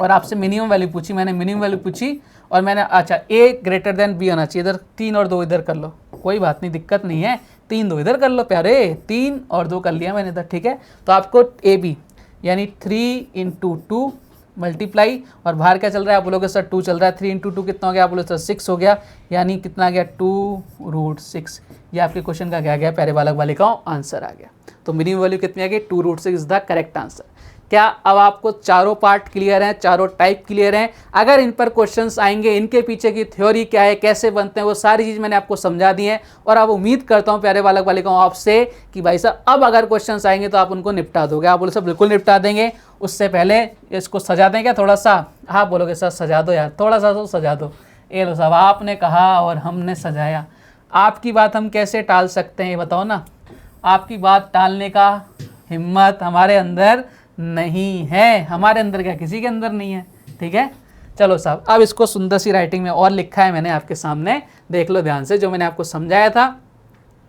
A: और आपसे मिनिमम वैल्यू पूछी, मैंने मिनिमम वैल्यू पूछी और मैंने अच्छा a ग्रेटर देन b होना चाहिए, इधर 3 और 2 इधर कर लो, कोई बात नहीं दिक्कत नहीं है, 3 2 इधर कर लो प्यारे, 3 और 2 कर लिया मैंने इधर। ठीक है, तो आपको ए बी यानी 3 × 2 मल्टीप्लाई, और बाहर क्या चल रहा है आप बोलोगे सर 2 चल रहा है, 3 × 2 कितना हो गया आप बोलोगे सर 6 हो गया, यानी कितना आ गया 2√6। ये आपके क्वेश्चन का क्या गया प्यारे बालक बालिकाओं आंसर आ गया। तो मिनिमम वैल्यू कितनी आ गई 2√6 इज द करेक्ट आंसर। क्या अब आपको चारों पार्ट क्लियर हैं, चारों टाइप क्लियर हैं? अगर इन पर क्वेश्चंस आएंगे, इनके पीछे की थ्योरी क्या है, कैसे बनते हैं, वो सारी चीज़ मैंने आपको समझा दी है, और अब उम्मीद करता हूं प्यारे बालक बालिकाओं आपसे कि भाई साहब अब अगर क्वेश्चंस आएंगे तो आप उनको निपटा दोगे। आप बोले सर बिल्कुल निपटा देंगे, उससे पहले इसको सजा दें क्या थोड़ा सा, आप बोलोगे सर सजा दो यार, थोड़ा सा तो सजा दो। ये लो साहब आपने कहा और हमने सजाया, आपकी बात हम कैसे टाल सकते हैं ये बताओ ना, आपकी बात टालने का हिम्मत हमारे अंदर नहीं है, हमारे अंदर क्या किसी के अंदर नहीं है। ठीक है, चलो साहब अब इसको सुंदर सी राइटिंग में और लिखा है मैंने आपके सामने, देख लो ध्यान से, जो मैंने आपको समझाया था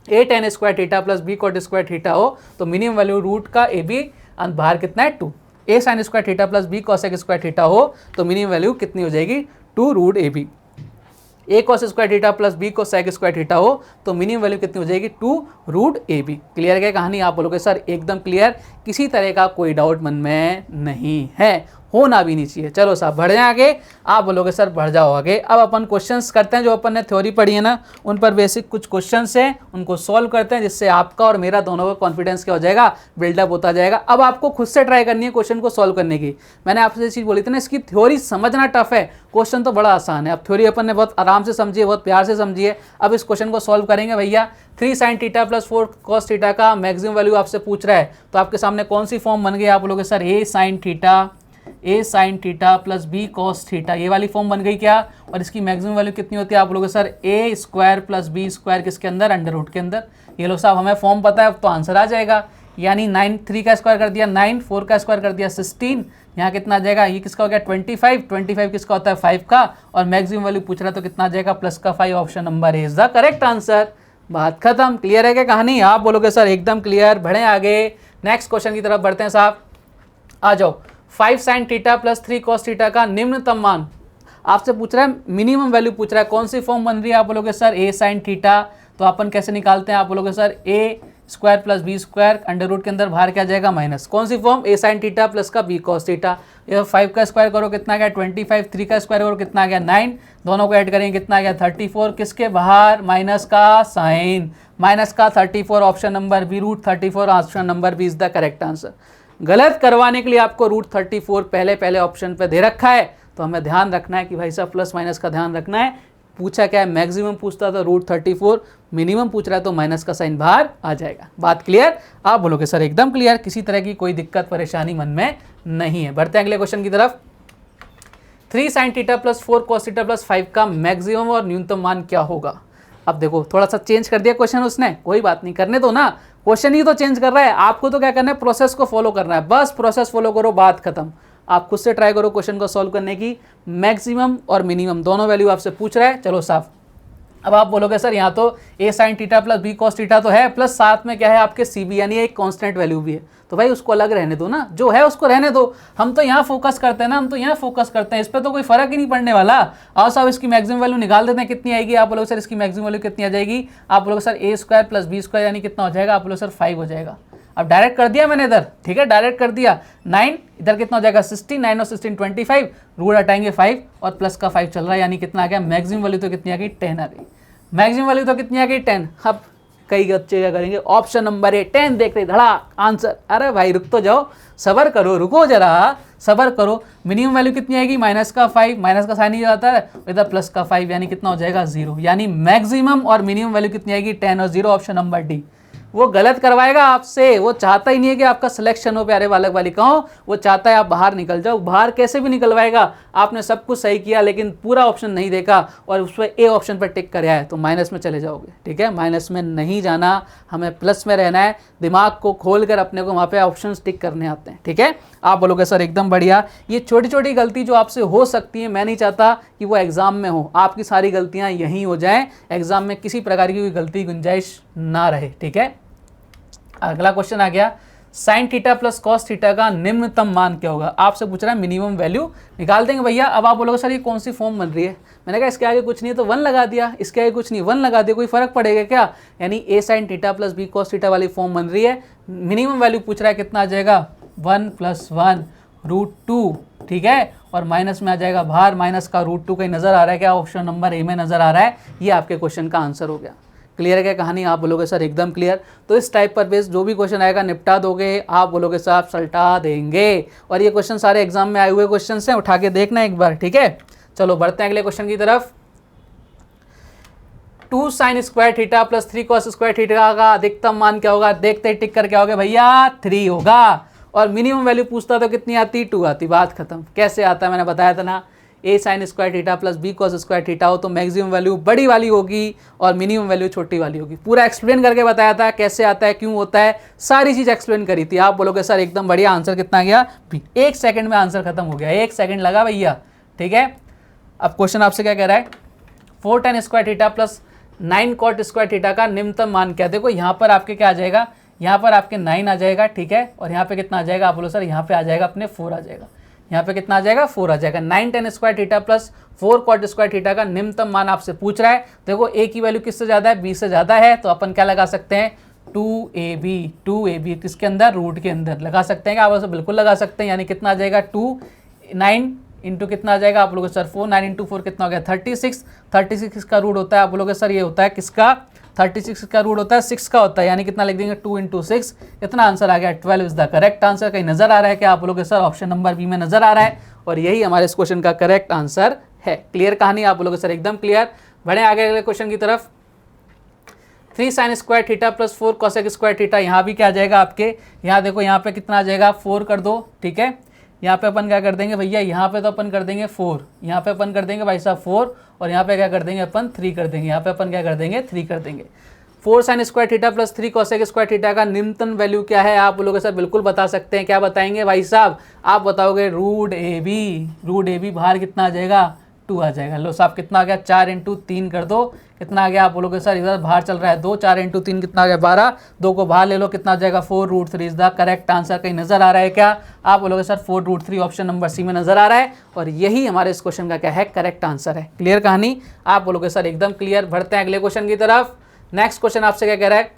A: a tan square theta plus b cot square theta हो तो मिनिमम वैल्यू रूट का ए बी बाहर कितना है 2, a sin square theta plus b cosec square theta हो तो मिनिमम वैल्यू कितनी हो जाएगी 2√ab, a cos square theta plus b cosec square theta हो तो मिनिमम वैल्यू कितनी हो जाएगी 2√ab। क्लियर है कहानी? आप बोलोगे सर एकदम क्लियर, किसी तरह का कोई डाउट मन में नहीं है, होना भी नहीं चाहिए। चलो साहब बढ़ जाए आगे, आप बोलोगे सर बढ़ जाओ आगे। अब अपन क्वेश्चंस करते हैं, जो अपन ने थ्योरी पढ़ी है ना उन पर बेसिक कुछ क्वेश्चंस हैं, उनको सॉल्व करते हैं, जिससे आपका और मेरा दोनों का कॉन्फिडेंस क्या हो जाएगा, बिल्डअप होता जाएगा। अब आपको खुद से ट्राई करनी है क्वेश्चन को सॉल्व करने की। मैंने आपसे चीज़ बोली थी ना, इसकी थ्योरी समझना टफ है, क्वेश्चन तो बड़ा आसान है। अब थ्योरी अपन ने बहुत आराम से समझी है, बहुत प्यार से समझी है। अब इस क्वेश्चन को सॉल्व करेंगे भैया। 3 sin theta plus 4 cos theta का मैक्सिमम वैल्यू आपसे पूछ रहा है, तो आपके सामने कौन सी फॉर्म बन गई? आप बोलोगे sir a sin theta plus b cos theta, ये वाली फॉर्म बन गई क्या? और इसकी मैक्सिमम वैल्यू कितनी होती है? आप बोलोगे sir a square plus b square किसके अंदर, अंडर रूट के अंदर। ये लो साहब हमें फॉर्म पता है, अब तो आंसर आ जाएगा। यानी 9 3 का स्क्वायर कर दिया 9, 4 का स्क्वायर कर दिया 16, यहाँ कितना आ जाएगा, ये किसका हो गया 25, 25 किसका होता है 5 का, और मैक्सिमम वैल्यू पूछ रहा है तो कितना आ जाएगा प्लस का 5, option number is the correct answer. बात खत्म। क्लियर है क्या कहानी? आप बोलोगे सर एकदम क्लियर। बढ़े आगे, नेक्स्ट क्वेश्चन की तरफ बढ़ते हैं साहब, आ जाओ। 5 sin theta plus 3 cos theta का निम्नतम मान आपसे पूछ रहा है, मिनिमम वैल्यू पूछ रहा है, कौन सी फॉर्म बन रही है? आप बोलोगे सर a sin थीटा, तो अपन कैसे निकालते हैं? आप बोलोगे sir a square plus b square under root के अंदर बाहर क्या जाएगा माइनस, कौन सी form? a sin theta plus का b cos थीटा। ये 5 का स्क्वायर करो कितना गया 25, 3 का स्क्वायर करो कितना गया 9, दोनों को ऐड करेंगे कितना गया 34, किसके बाहर माइनस का साइन, माइनस का 34, option number B √34, option number B is the correct answer. गलत करवाने के लिए आपको √34 पहले ऑप्शन पे दे रखा है, तो हमें ध्यान रखना है कि भाई साहब प्लस माइनस का ध्यान रखना है। पूछा क्या है, मैक्सिमम पूछता तो √34, मिनिमम पूछ रहा है तो माइनस का साइन बाहर आ जाएगा। बात क्लियर? आप बोलोगे सर एकदम क्लियर, किसी तरह की कोई दिक्कत परेशानी मन में नहीं है। बढ़ते हैं अगले क्वेश्चन की तरफ। 3 sin theta plus 4 cos theta plus 5 का मैक्सिमम और न्यूनतम मान क्या होगा? अब देखो थोड़ा सा चेंज कर दिया क्वेश्चन उसने, कोई बात नहीं, करने दो ना, क्वेश्चन ही तो चेंज कर रहा है, आपको तो क्या करना है, प्रोसेस को फॉलो करना है, बस प्रोसेस फॉलो करो, बात खत्म। आप खुद से ट्राई करो क्वेश्चन को सॉल्व करने की, मैक्सिमम और मिनिमम दोनों वैल्यू आपसे पूछ रहा है। चलो साफ, अब आप बोलोगे सर यहाँ तो a sin theta plus b cos theta तो है, प्लस साथ में क्या है आपके c b यानी एक कांस्टेंट वैल्यू भी है, तो भाई उसको अलग रहने दो ना, जो है उसको रहने दो। हम तो यहाँ फोकस करते हैं ना, हम तो यहाँ फोकस करते हैं, इस पर तो कोई फर्क ही नहीं पड़ने वाला। और साहब इसकी मैक्सिमम वैल्यू निकाल देते हैं, कितनी आएगी? आप बोलोगे सर इसकी मैक्सिमम वैल्यू कितनी आ जाएगी? आप बोलोगे sir a square plus b square यानी कितना हो जाएगा? आप बोलोगे सर 5 हो जाएगा। अब डायरेक्ट कर दिया मैंने इधर, ठीक है, डायरेक्ट कर दिया। 9 इधर कितना हो जाएगा 16, 9 और 16 25, रूट हटाएंगे 5 और प्लस का 5 चल रहा है, यानी कितना आ गया? मैक्सिमम वैल्यू तो कितनी आ गई 10 आ गई। मैक्सिमम वैल्यू तो कितनी आ गई 10। अब कई बच्चे क्या करेंगे, ऑप्शन नंबर ए 10 देख रहे धड़ाक आंसर। अरे भाई रुक तो जाओ, सबर करो, रुको जरा, सबर करो। मिनिमम वैल्यू कितनी आएगी, -5, माइनस का साइन ही आता है, इधर +5 यानी कितना हो जाएगा 0। यानी मैक्सिमम और मिनिमम वैल्यू कितनी आएगी 10 और 0, ऑप्शन नंबर डी। वो गलत करवाएगा आपसे, वो चाहता ही नहीं है कि आपका सिलेक्शन हो प्यारे बालक बालिकाओं, वो चाहता है आप बाहर निकल जाओ। बाहर कैसे भी निकलवाएगा, आपने सब कुछ सही किया लेकिन पूरा ऑप्शन नहीं देखा और उस पर ए ऑप्शन पर टिक कर है तो माइनस में चले जाओगे। ठीक है, माइनस में नहीं जाना, हमें प्लस में रहना है। दिमाग को खोल कर अपने को वहाँ पे ऑप्शन टिक करने आते हैं। ठीक है, आप बोलोगे सर एकदम बढ़िया। ये छोटी छोटी गलती जो आपसे हो सकती है, मैं नहीं चाहता कि वो एग्जाम में हो, आपकी सारी गलतियाँ यहीं हो जाएँ, एग्जाम में किसी प्रकार की कोई गलती गुंजाइश ना रहे। ठीक है, अगला क्वेश्चन आ गया, sign theta plus cos theta का निम्नतम मान क्या होगा। आपसे पूछ रहा है मिनिमम वैल्यू निकाल देंगे भैया। अब आप बोलोगे सर ये कौन सी फॉर्म बन रही है, मैंने कहा इसके आगे कुछ नहीं है तो 1 लगा दिया, इसके आगे कुछ नहीं 1 लगा दिया, कोई फर्क पड़ेगा क्या। यानी A sine theta plus B cos theta वाली फॉर्म बन रही है। मिनिमम वैल्यू पूछ रहा है कितना आ जाएगा 1 + 1 √2। ठीक है, और माइनस में आ जाएगा बाहर, माइनस का √2 कहीं नजर आ रहा है क्या, ऑप्शन नंबर ए में नजर आ रहा है। ये आपके क्वेश्चन का आंसर हो गया। क्लियर है क्या कहानी, आप बोलोगे सर एकदम क्लियर। तो इस टाइप पर बेस जो भी क्वेश्चन आएगा निपटा दोगे, आप बोलोगे सर आप सल्टा देंगे। और ये क्वेश्चन सारे एग्जाम में आए हुए क्वेश्चन हैं, उठा के देखना एक बार। ठीक है, चलो बढ़ते हैं अगले क्वेश्चन की तरफ। 2 sin square theta plus 3 cos square theta का अधिकतम मान क्या होगा, देखते ही टिक कर क्या होगा भैया 3 होगा। और मिनिमम वैल्यू पूछता तो कितनी आती, 2 आती। बात खत्म। कैसे आता है, मैंने बताया था ना, A sine square theta plus B cos square theta हो तो मैक्सिमम वैल्यू बड़ी वाली होगी और मिनिमम वैल्यू छोटी वाली होगी। पूरा एक्सप्लेन करके बताया था कैसे आता है, क्यों होता है, सारी चीज़ एक्सप्लेन करी थी। आप बोलोगे सर एकदम बढ़िया, आंसर कितना गया बी। 1 सेकंड में आंसर खत्म हो गया, 1 सेकंड लगा भैया। ठीक है, अब क्वेश्चन आपसे क्या कह रहा है, 4 tan square theta plus 9 cot square theta का निम्नतम मान क्या। देखो यहाँ पर आपके क्या आ जाएगा, यहाँ पर आपके 9 आ जाएगा। ठीक है, और यहाँ पे कितना आ जाएगा, आप बोलो सर यहाँ पे आ जाएगा अपने 4 आ जाएगा। यहाँ पे कितना आ जाएगा 4 आ जाएगा। 9 tan square theta plus 4 cot square theta का निम्नतम मान आपसे पूछ रहा है। देखो ए की वैल्यू किससे ज़्यादा है, बी से ज़्यादा है, तो अपन क्या लगा सकते हैं 2ab किसके अंदर, रूट के अंदर लगा सकते हैं। क्या आप बिल्कुल लगा सकते हैं। यानी कितना आ जाएगा 2 9 इंटू कितना आ जाएगा, आप बोलोगे सर 4, 9 × 4 कितना हो गया 36। 36 का रूट होता है, आप बोलोगे सर ये होता है किसका, 36 का रूट होता है 6 का होता है। यानी कितना लिख देंगे 2 × 6, कितना आंसर आ गया 12 इज द करेक्ट आंसर। कहीं नजर आ रहा है क्या, आप बोलोगे सर ऑप्शन नंबर बी में नजर आ रहा है और यही हमारे इस क्वेश्चन का करेक्ट आंसर है। क्लियर कहानी, आप बोलोगे सर एकदम क्लियर। बढ़े आगे अगले क्वेश्चन की तरफ। 3 sin square theta plus 4 cosec square theta, यहाँ भी क्या आ जाएगा आपके, यहाँ देखो यहाँ पे कितना आ जाएगा 4 कर दो। ठीक है, यहाँ पे अपन क्या कर देंगे भैया, यहाँ पे तो अपन कर देंगे 4, यहाँ पे अपन कर देंगे भाई साहब 4 और यहाँ पे क्या कर देंगे अपन 3 कर देंगे। यहाँ पे अपन क्या कर देंगे 3 कर देंगे। 4 sin square theta plus 3 cosec square theta का निम्नतम वैल्यू क्या है, आप लोग सर बिल्कुल बता सकते हैं। क्या बताएंगे भाई साहब, आप बताओगे √AB बाहर कितना आ जाएगा 2 आ जाएगा। लो साहब कितना आ गया 4 × 3 कर दो, कितना आ गया, आप बोलोगे सर इधर बाहर चल रहा है 2, 4 × 3 कितना आ गया 12, 2 को बाहर ले लो कितना आ जाएगा 4√3 इज द करेक्ट आंसर। कहीं नजर आ रहा है क्या, आप बोलोगे सर 4√3 ऑप्शन नंबर सी में नजर आ रहा है और यही हमारे इस क्वेश्चन का क्या है करेक्ट आंसर है। क्लियर कहानी, आप बोलोगे सर एकदम क्लियर। बढ़ते हैं अगले क्वेश्चन की तरफ। नेक्स्ट क्वेश्चन आपसे क्या कह रहा है,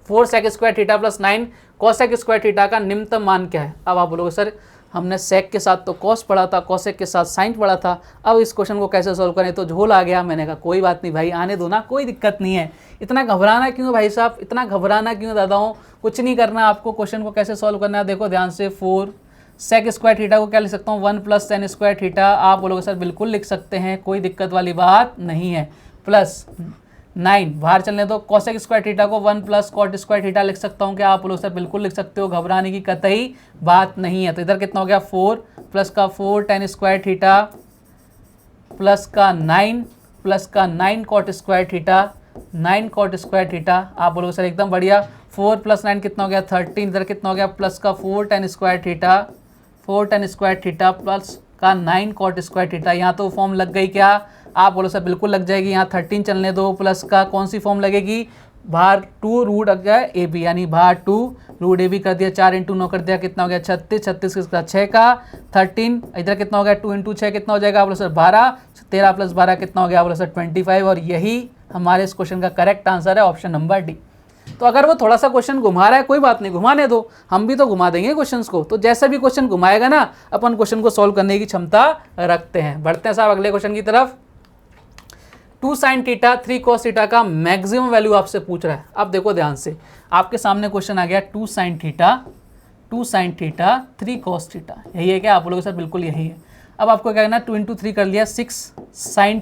A: 4 sec square theta plus 9 cosec square theta का निम्नतम मान क्या है। अब आप बोलोगे सर हमने सेक के साथ तो कॉस पढ़ा था, कॉसेक के साथ साइन पढ़ा था, अब इस क्वेश्चन को कैसे सॉल्व करें, तो झोल आ गया। मैंने कहा कोई बात नहीं भाई, आने दो ना, कोई दिक्कत नहीं है। इतना घबराना क्यों भाई साहब, इतना घबराना क्यों दादाओं, कुछ नहीं करना आपको। क्वेश्चन को कैसे सॉल्व करना है देखो ध्यान से। 4 sec स्क्वायर थीटा को क्या लिख सकता हूँ 1 + tan स्क्वायर थीटा, आप बोलोगे सर बिल्कुल लिख सकते हैं, कोई दिक्कत वाली बात नहीं है। प्लस 9 बाहर चलने दो, cosec स्क्वायर थीटा को 1 + cot स्क्वायर थीटा लिख सकता हूँ। क्या आप लोग सर बिल्कुल लिख सकते हो, घबराने की कतई बात नहीं है। तो इधर कितना हो गया 4 प्लस का 4 tan स्क्वायर थीटा प्लस का 9 cot square theta 9 cot square theta, आप बोलोगे सर एकदम बढ़िया। 4 + 9 कितना हो गया 13, इधर कितना हो गया प्लस का 4 tan स्क्वायर थीटा प्लस का 9 cot स्क्वायर थीटा। यहाँ तो फॉर्म लग गई क्या, आप बोलो सर बिल्कुल लग जाएगी। यहाँ 13 चलने दो, प्लस का कौन सी फॉर्म लगेगी, बाहर 2 रूट अग गया AB, यानी बाहर 2 रूट AB कर दिया, 4 × 9 कर दिया, कितना हो गया 36, 36 किसका 6 का 13, इधर कितना हो गया 2 × 6 कितना हो जाएगा, आप बोलो सर 12, 13 + 12 कितना हो गया, आप बोलो सर 25 और यही हमारे इस क्वेश्चन का करेक्ट आंसर है ऑप्शन नंबर डी। तो अगर वो थोड़ा सा क्वेश्चन घुमा रहा है कोई बात नहीं, घुमाने दो, हम भी तो घुमा देंगे क्वेश्चंस को। तो जैसा भी क्वेश्चन घुमाएगा ना, अपन क्वेश्चन को सॉल्व करने की क्षमता रखते हैं। बढ़ते हैं साहब अगले क्वेश्चन की तरफ। 2 sin थीटा 3 cos थीटा का मैक्सिमम वैल्यू आपसे पूछ रहा है। अब देखो ध्यान से, आपके सामने क्वेश्चन आ गया 2 sin थीटा 3 cos थीटा, यही है क्या आप बोलोगे सर बिल्कुल यही है। अब आपको क्या करना है, 2 इंटू 3 कर लिया 6 sin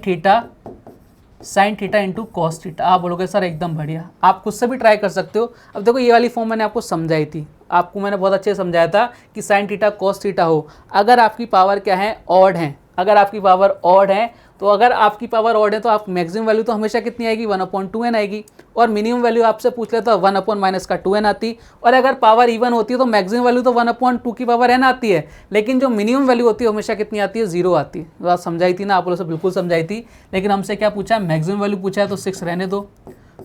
A: theta into cos theta. आप बोलोगे सर एकदम बढ़िया, आप खुद से भी ट्राई कर सकते हो। अब देखो ये वाली फॉर्म मैंने आपको समझाई थी, आपको मैंने बहुत अच्छे से समझाया था कि sin थीटा cos थीटा हो, अगर आपकी पावर क्या है, ऑड है, अगर आपकी पावर ऑड है तो अगर आपकी पावर ऑड है तो आप मैक्सिमम वैल्यू तो हमेशा कितनी आएगी, 1/2n आएगी, और मिनिमम वैल्यू आपसे पूछ लेता है 1/-2n आती, और अगर पावर इवन होती है तो मैक्सिमम वैल्यू तो 1/2 की पावर n आती है, लेकिन जो मिनिमम वैल्यू होती है हमेशा कितनी आती है, 0 आती है। तो आप समझाई थी ना, आप लोगों से बिल्कुल समझाई थी, लेकिन हमसे क्या पूछा, मैक्सिमम वैल्यू पूछा है तो 6 रहने दो।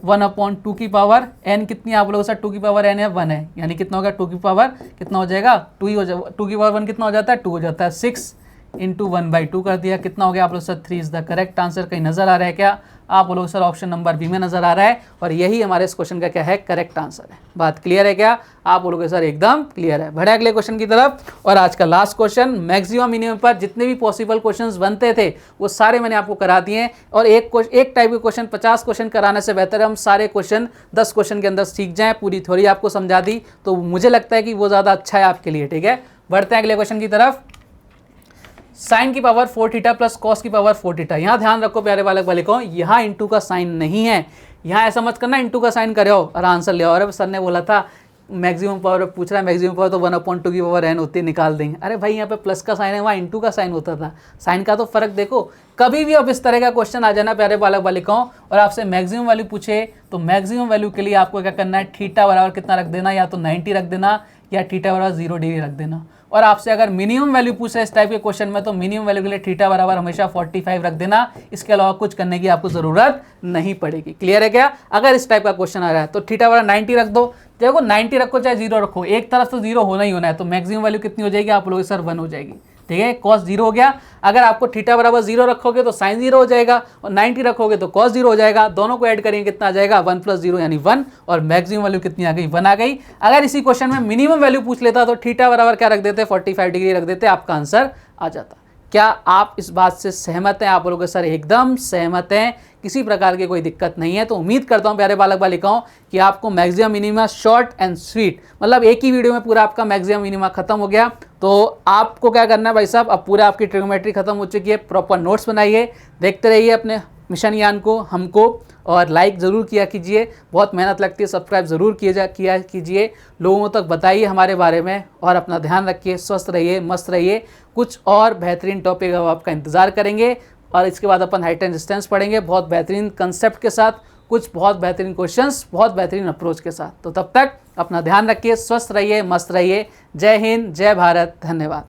A: 1/2 की पावर n कितनी है आप लोगों से, 2 की पावर n है 1 है, यानी कितना होगा 2 की पावर कितना हो जाएगा 2 ही हो जाएगा, 2 की पावर 1 कितना हो जाता है 2 हो जाता है, 6 इंटू 1/2 कर दिया, कितना हो गया आप लोग sir 3 is the correct answer. कहीं नजर आ रहा है क्या, आप बोलोगे सर ऑप्शन नंबर बी में नजर आ रहा है, और यही हमारे इस क्वेश्चन का क्या है, करेक्ट आंसर है। बात क्लियर है क्या, आप बोलोगे सर एकदम क्लियर है। बढ़े अगले क्वेश्चन की तरफ, और आज का लास्ट क्वेश्चन, मैक्सिमम मिनिमम पर जितने भी पॉसिबल क्वेश्चंस बनते थे वो सारे मैंने आपको करा दिए, और एक टाइप के क्वेश्चन 50 क्वेश्चन कराने से बेहतर है हम सारे क्वेश्चन 10 क्वेश्चन के अंदर सीख जाएं, पूरी थ्योरी आपको समझा दी, तो मुझे लगता है कि वो ज़्यादा अच्छा है आपके लिए। ठीक है, बढ़ते हैं अगले क्वेश्चन की तरफ। साइन की पावर 4 थीटा प्लस कॉस की पावर 4 थीटा। यहाँ ध्यान रखो प्यारे बालक बालिकाओं, यहाँ इंटू का साइन नहीं है, यहाँ ऐसा मत करना इंटू का साइन करे हो और आंसर ले आओ। अरे सर ने बोला था मैक्सिमम पावर पूछ रहा है, मैक्सिमम पावर तो 1/2 की पावर n होती है, निकाल देंगे। अरे भाई यहाँ पे प्लस का साइन है, वहाँ इंटू का साइन होता था, साइन का तो फर्क देखो। कभी भी अब इस तरह का क्वेश्चन आ जाना प्यारे बालक बालिकाओं और आपसे मैक्सिमम वैल्यू पूछे, तो मैक्सिमम वैल्यू के लिए आपको क्या करना है, थीटा बराबर कितना रख देना, या तो 90 रख देना या थीटा बराबर 0 डिग्री रख देना। और आपसे अगर मिनिमम वैल्यू पूछ रहे हैं इस टाइप के क्वेश्चन में, तो मिनिमम वैल्यू के लिए थीटा बराबर हमेशा 45 रख देना, इसके अलावा कुछ करने की आपको जरूरत नहीं पड़ेगी। क्लियर है क्या, अगर इस टाइप का क्वेश्चन आ रहा है तो थीटा बराबर 90 रख दो। देखो 90 रखो चाहे 0 रखो, एक तरफ तो 0 होना ही होना है, तो मैक्सिमम वैल्यू कितनी हो जाएगी आप लोग सर 1 हो जाएगी। ठीक है, कॉस 0 हो गया। अगर आपको थीटा बराबर 0 रखोगे तो साइन 0 हो जाएगा, और 90 रखोगे तो कॉस 0 हो जाएगा। दोनों को ऐड करेंगे कितना आ जाएगा, 1 + 0 यानी 1, और मैक्सिमम वैल्यू कितनी आ गई, 1 आ गई। अगर इसी क्वेश्चन में मिनिमम वैल्यू पूछ लेता तो थीटा बराबर क्या रख देते, 45 डिग्री रख देते, आपका आंसर आ जाता। क्या आप इस बात से सहमत हैं, आप लोग सर एकदम सहमत हैं, किसी प्रकार की कोई दिक्कत नहीं है। तो उम्मीद करता हूं प्यारे बालक बालिकाओं कि आपको maximum minima short and sweet, मतलब एक ही वीडियो में पूरा आपका मैक्सिमम मिनिमा खत्म हो गया। तो आपको क्या करना है भाई साहब, अब पूरा आपकी ट्रिग्नोमेट्री खत्म हो चुकी है, प्रॉपर नोट्स बनाइए, देखते रहिए अपने मिशन यान को, हमको, और लाइक ज़रूर किया कीजिए, बहुत मेहनत लगती है, सब्सक्राइब ज़रूर किया कीजिए, लोगों तक बताइए हमारे बारे में, और अपना ध्यान रखिए, स्वस्थ रहिए, मस्त रहिए। कुछ और बेहतरीन टॉपिक अब आपका इंतज़ार करेंगे, और इसके बाद अपन हाइट एंड डिस्टेंस पढ़ेंगे बहुत बेहतरीन कंसेप्ट के साथ, कुछ बहुत बेहतरीन क्वेश्चंस, बहुत बेहतरीन अप्रोच के साथ। तो तब तक अपना ध्यान रखिए, स्वस्थ रहिए, मस्त रहिए। जय हिंद, जय भारत, धन्यवाद।